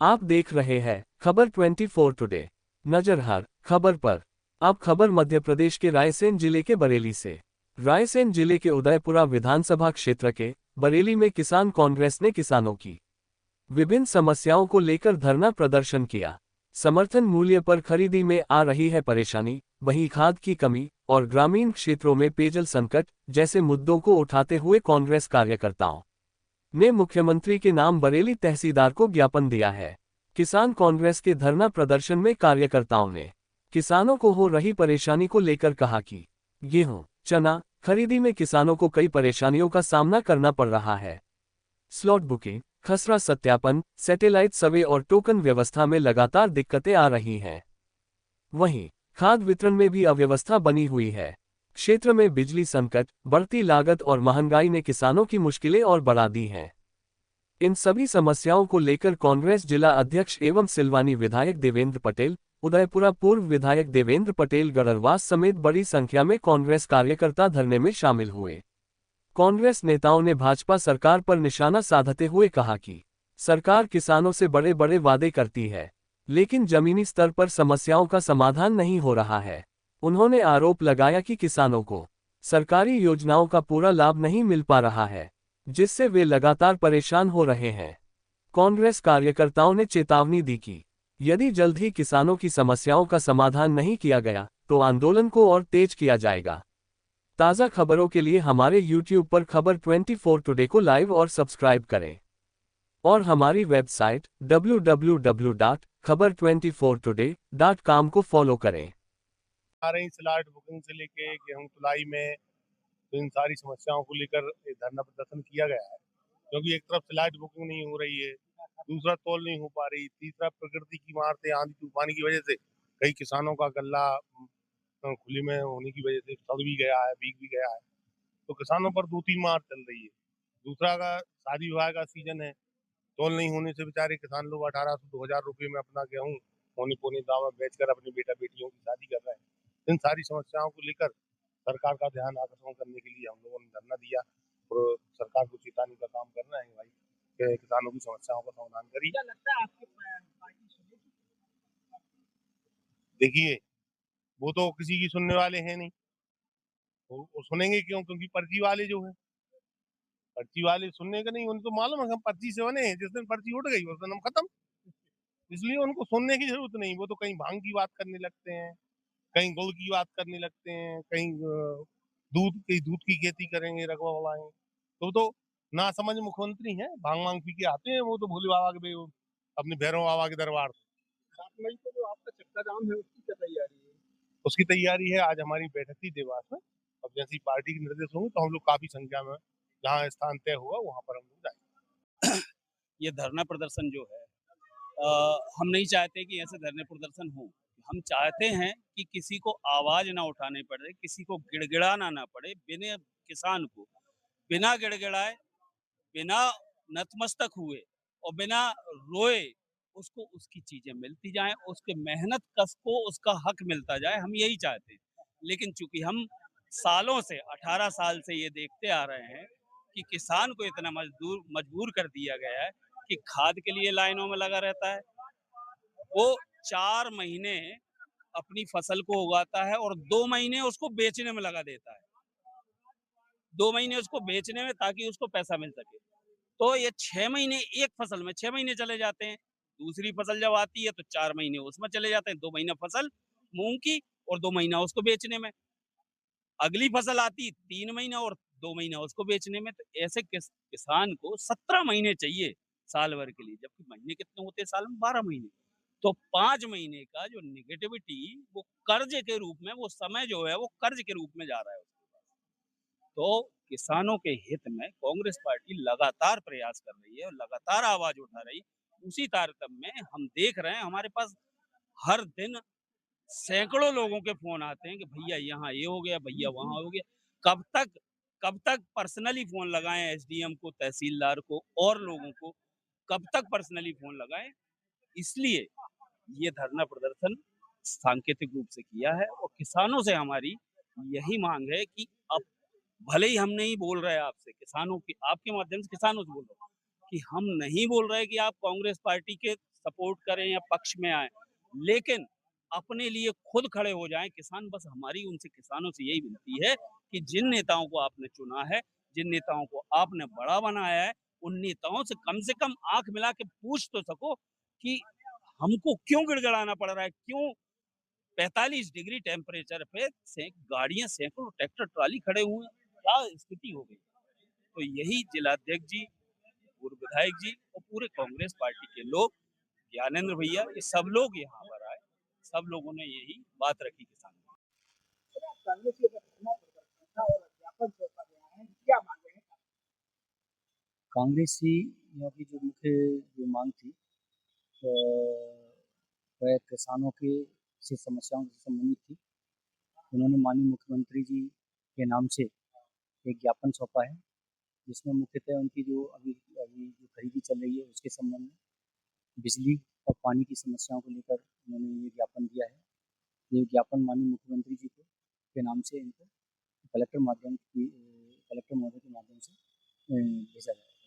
आप देख रहे हैं खबर 24 टुडे। नजर हर खबर पर। अब खबर मध्य प्रदेश के रायसेन जिले के बरेली से। रायसेन जिले के उदयपुरा विधानसभा क्षेत्र के बरेली में किसान कांग्रेस ने किसानों की विभिन्न समस्याओं को लेकर धरना प्रदर्शन किया। समर्थन मूल्य पर खरीदी में आ रही है परेशानी, वहीं खाद की कमी और ग्रामीण क्षेत्रों में पेयजल संकट जैसे मुद्दों को उठाते हुए कांग्रेस कार्यकर्ताओं ने मुख्यमंत्री के नाम बरेली तहसीलदार को ज्ञापन दिया है। किसान कांग्रेस के धरना प्रदर्शन में कार्यकर्ताओं ने किसानों को हो रही परेशानी को लेकर कहा कि गेहूं, चना खरीदी में किसानों को कई परेशानियों का सामना करना पड़ रहा है। स्लॉट बुकिंग, खसरा सत्यापन, सैटेलाइट सर्वे और टोकन व्यवस्था में लगातार दिक्कतें आ रही हैं। वहीं खाद वितरण में भी अव्यवस्था बनी हुई है। क्षेत्र में बिजली संकट, बढ़ती लागत और महंगाई ने किसानों की मुश्किलें और बढ़ा दी हैं। इन सभी समस्याओं को लेकर कांग्रेस जिला अध्यक्ष एवं सिलवानी विधायक देवेंद्र पटेल, उदयपुरा पूर्व विधायक देवेंद्र पटेल गढ़वास समेत बड़ी संख्या में कांग्रेस कार्यकर्ता धरने में शामिल हुए। कांग्रेस नेताओं ने भाजपा सरकार पर निशाना साधते हुए कहा कि सरकार किसानों से बड़े बड़े वादे करती है, लेकिन जमीनी स्तर पर समस्याओं का समाधान नहीं हो रहा है। उन्होंने आरोप लगाया कि किसानों को सरकारी योजनाओं का पूरा लाभ नहीं मिल पा रहा है, जिससे वे लगातार परेशान हो रहे हैं। कांग्रेस कार्यकर्ताओं ने चेतावनी दी कि यदि जल्द ही किसानों की समस्याओं का समाधान नहीं किया गया तो आंदोलन को और तेज किया जाएगा। ताज़ा खबरों के लिए हमारे YouTube पर खबर 24 टुडे को लाइव और सब्सक्राइब करें और हमारी वेबसाइट www.khabar24today.com को फॉलो करें। आ रही स्लॉट बुकिंग से लेके गेहूं तुलाई में तो इन सारी समस्याओं को लेकर धरना प्रदर्शन किया गया है, क्योंकि एक तरफ स्लॉट बुकिंग नहीं हो रही है, दूसरा तौल नहीं हो पा रही, तीसरा प्रकृति की मार से आंधी तूफान की वजह से कई किसानों का गल्ला खुली में होने की वजह से सड़ भी गया है, भीग भी गया है। तो किसानों पर दो तीन मार चल रही है। दूसरा का शादी विवाह का सीजन है, तौल नहीं होने से बेचारे किसान लोग 1800-2000 रुपये में अपना गेहूं पौने पौने दाम में बेचकर अपनी बेटा बेटियों की शादी कर रहे हैं। इन सारी समस्याओं को लेकर सरकार का ध्यान आकर्षण करने के लिए हम लोगों ने धरना दिया और सरकार को चेताने का काम करना है भाई कि किसानों की समस्याओं का समाधान करिए। क्या लगता है आपकी पार्टी सुनेगी? देखिए, वो तो किसी की सुनने वाले हैं नहीं, वो सुनेंगे क्यों? क्योंकि पर्ची वाले जो है, पर्ची वाले सुनने का नहीं, उनको मालूम है हम पर्ची से बने हैं, जिस दिन पर्ची उठ गई उस दिन हम खत्म। इसलिए उनको सुनने की जरूरत नहीं। वो तो कहीं भांग की बात करने लगते हैं, कहीं गुड़ की बात करने लगते हैं, कहीं दूध की खेती करेंगे, रकबा बढ़ाएंगे। तो ना समझ मुख्यमंत्री हैं, भांग मांग पी के आते हैं वो तो भोले बाबा के अपने भैरव बाबा के दरबार से। 7 मई को जो आपका चक्का जाम है उसकी क्या तैयारी है? उसकी तैयारी है, आज हमारी बैठक थी देवास में। अब जैसी पार्टी के निर्देश होंगे तो हम लोग काफी संख्या में जहाँ स्थान तय हुआ वहां पर हम लोग जाएंगे। ये धरना प्रदर्शन जो है हम नहीं चाहते कि ऐसे धरने प्रदर्शन हो। हम चाहते हैं कि किसी को आवाज ना उठानी पड़े, किसी को गिड़गिड़ाना ना पड़े, बिना किसान को बिना गिड़गिड़ाए, बिना नतमस्तक हुए और बिना रोए उसको उसकी चीजें मिलती जाएं, उसके मेहनत कस को उसका हक मिलता जाए। हम यही चाहते हैं। लेकिन चूंकि हम सालों से 18 साल से ये देखते आ रहे हैं कि किसान को इतना मजबूर कर दिया गया है कि खाद के लिए लाइनों में लगा रहता है। वो 4 महीने अपनी फसल को उगाता है और 2 महीने उसको बेचने में लगा देता है। 2 महीने उसको बेचने में ताकि उसको पैसा मिल सके। तो ये 6 महीने एक फसल में 6 महीने चले जाते हैं। दूसरी फसल जब आती है तो 4 महीने उसमें चले जाते हैं। 2 महीना फसल मूंग की और 2 महीना उसको बेचने में। अगली फसल आती 3 महीना और 2 महीना उसको बेचने में। तो ऐसे किसान को 17 महीने चाहिए साल भर के लिए, जबकि महीने कितने होते हैं साल में? 12 महीने। तो 5 महीने का जो निगेटिविटी वो कर्ज के रूप में, वो समय जो है वो कर्ज के रूप में जा रहा है उसके पास। तो किसानों के हित में कांग्रेस पार्टी लगातार प्रयास कर रही है और लगातार आवाज उठा रही। उसी तारतम्य में हम देख रहे हैं हमारे पास हर दिन सैकड़ों लोगों के फोन आते हैं कि भैया यहाँ ये हो गया, भैया वहां हो गया। कब तक पर्सनली फोन लगाएं एसडीएम को, तहसीलदार को और लोगों को? कब तक पर्सनली फोन लगाएं? इसलिए ये धरना प्रदर्शन सांकेतिक रूप से किया है और किसानों से हमारी यही मांग है कि अब भले ही हम नहीं बोल रहे आपसे, किसानों की आपके माध्यम से किसानों से बोल रहे कि हम नहीं बोल रहे कि आप कांग्रेस पार्टी के सपोर्ट करें या पक्ष में आए, लेकिन अपने लिए खुद खड़े हो जाएं किसान। बस हमारी उनसे, किसानों से यही विनती है कि जिन नेताओं को आपने चुना है, जिन नेताओं को आपने बड़ा बनाया है, उन नेताओं से कम आंख मिला के पूछ तो सको कि हमको क्यों गिड़गिड़ाना पड़ रहा है, क्यों 45 डिग्री टेम्परेचर पे से गाड़ियां, सैकड़ों ट्रैक्टर ट्राली खड़े हुए हैं, क्या स्थिति हो गई। तो यही जिलाध्यक्ष जी, पूर्व विधायक जी और पूरे कांग्रेस पार्टी के लोग, ज्ञानेंद्र भैया, ये सब लोग यहाँ पर आए, सब लोगों ने यही बात रखी किसान की। कांग्रेस के धरना प्रदर्शन था और ज्ञापन सौंपा गया है, क्या मांगे हैं? कांग्रेस यहाँ की जो मुख्य जो मांग थी अ, वह किसानों के से समस्याओं से संबंधित थी। उन्होंने माननीय मुख्यमंत्री जी के नाम से एक ज्ञापन सौंपा है, जिसमें मुख्यतः उनकी जो अभी अभी जो खरीदी चल रही है उसके संबंध में, बिजली और पानी की समस्याओं को लेकर उन्होंने ये ज्ञापन दिया है। ये ज्ञापन माननीय मुख्यमंत्री जी को के नाम से इनको कलेक्टर महोदय के माध्यम से भेजा जाएगा।